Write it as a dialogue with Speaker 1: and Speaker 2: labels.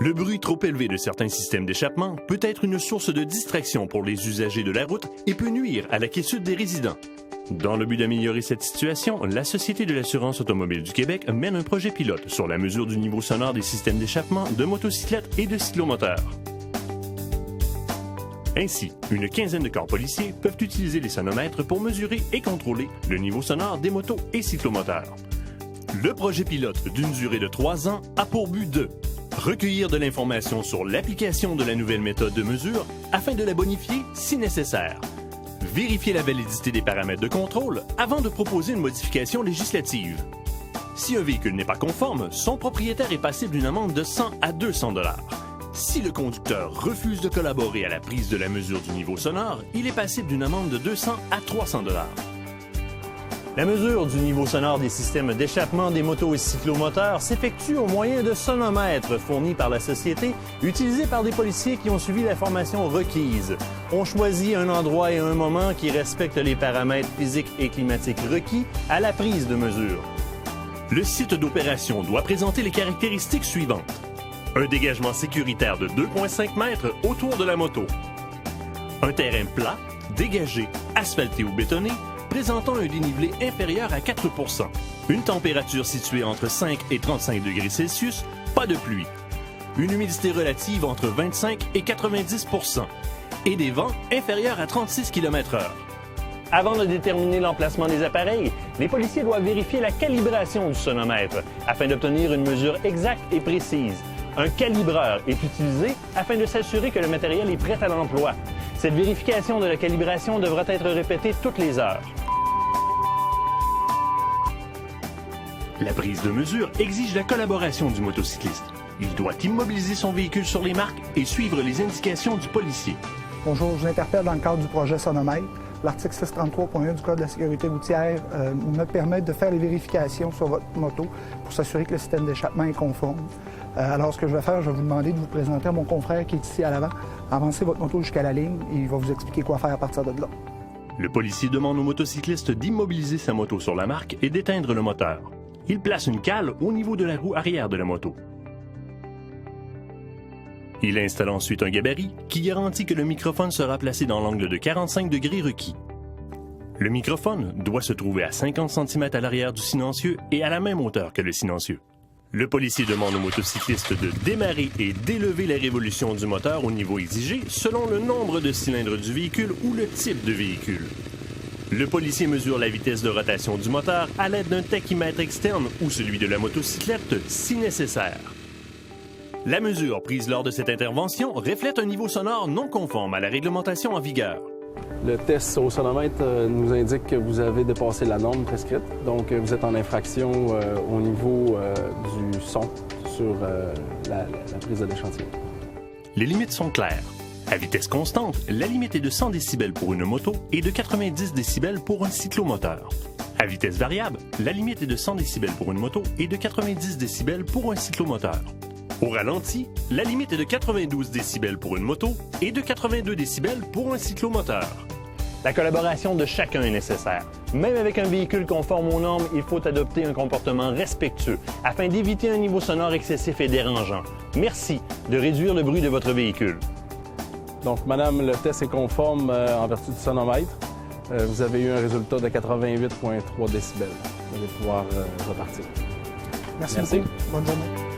Speaker 1: Le bruit trop élevé de certains systèmes d'échappement peut être une source de distraction pour les usagers de la route et peut nuire à la quiétude des résidents. Dans le but d'améliorer cette situation, la Société de l'assurance automobile du Québec mène un projet pilote sur la mesure du niveau sonore des systèmes d'échappement de motocyclettes et de cyclomoteurs. Ainsi, une quinzaine de corps policiers peuvent utiliser les sonomètres pour mesurer et contrôler le niveau sonore des motos et cyclomoteurs. Le projet pilote, d'une durée de 3 ans, a pour but de recueillir de l'information sur l'application de la nouvelle méthode de mesure afin de la bonifier si nécessaire, vérifier la validité des paramètres de contrôle avant de proposer une modification législative. Si un véhicule n'est pas conforme, son propriétaire est passible d'une amende de 100 à 200 $. Si le conducteur refuse de collaborer à la prise de la mesure du niveau sonore, il est passible d'une amende de 200 à 300 $. La mesure du niveau sonore des systèmes d'échappement des motos et cyclomoteurs s'effectue au moyen de sonomètres fournis par la société, utilisés par des policiers qui ont suivi la formation requise. On choisit un endroit et un moment qui respectent les paramètres physiques et climatiques requis à la prise de mesure. Le site d'opération doit présenter les caractéristiques suivantes. Un dégagement sécuritaire de 2,5 mètres autour de la moto. Un terrain plat, dégagé, asphalté ou bétonné, présentant un dénivelé inférieur à 4 %. Une température située entre 5 et 35 degrés Celsius, pas de pluie. Une humidité relative entre 25 et 90 % et des vents inférieurs à 36 km/h. Avant de déterminer l'emplacement des appareils, les policiers doivent vérifier la calibration du sonomètre afin d'obtenir une mesure exacte et précise. Un calibreur est utilisé afin de s'assurer que le matériel est prêt à l'emploi. Cette vérification de la calibration devra être répétée toutes les heures. La prise de mesure exige la collaboration du motocycliste. Il doit immobiliser son véhicule sur les marques et suivre les indications du policier.
Speaker 2: Bonjour, je vous interpelle dans le cadre du projet Sonomètre. L'article 633.1 du Code de la sécurité routière me permet de faire les vérifications sur votre moto pour s'assurer que le système d'échappement est conforme. Alors, ce que je vais faire, je vais vous demander de vous présenter à mon confrère qui est ici à l'avant. Avancez votre moto jusqu'à la ligne et il va vous expliquer quoi faire à partir de là.
Speaker 1: Le policier demande au motocycliste d'immobiliser sa moto sur la marque et d'éteindre le moteur. Il place une cale au niveau de la roue arrière de la moto. Il installe ensuite un gabarit qui garantit que le microphone sera placé dans l'angle de 45 degrés requis. Le microphone doit se trouver à 50 cm à l'arrière du silencieux et à la même hauteur que le silencieux. Le policier demande au motocycliste de démarrer et d'élever la révolution du moteur au niveau exigé selon le nombre de cylindres du véhicule ou le type de véhicule. Le policier mesure la vitesse de rotation du moteur à l'aide d'un tachymètre externe ou celui de la motocyclette si nécessaire. La mesure prise lors de cette intervention reflète un niveau sonore non conforme à la réglementation en vigueur.
Speaker 3: Le test au sonomètre nous indique que vous avez dépassé la norme prescrite, donc vous êtes en infraction au niveau du son sur la prise de l'échantillon.
Speaker 1: Les limites sont claires. À vitesse constante, la limite est de 100 décibels pour une moto et de 90 décibels pour un cyclomoteur. À vitesse variable, la limite est de 100 décibels pour une moto et de 90 décibels pour un cyclomoteur. Au ralenti, la limite est de 92 décibels pour une moto et de 82 décibels pour un cyclomoteur. La collaboration de chacun est nécessaire. Même avec un véhicule conforme aux normes, il faut adopter un comportement respectueux afin d'éviter un niveau sonore excessif et dérangeant. Merci de réduire le bruit de votre véhicule.
Speaker 3: Donc, madame, le test est conforme en vertu du sonomètre. Vous avez eu un résultat de 88,3 décibels. Vous allez pouvoir repartir.
Speaker 2: Merci beaucoup. Bonne journée.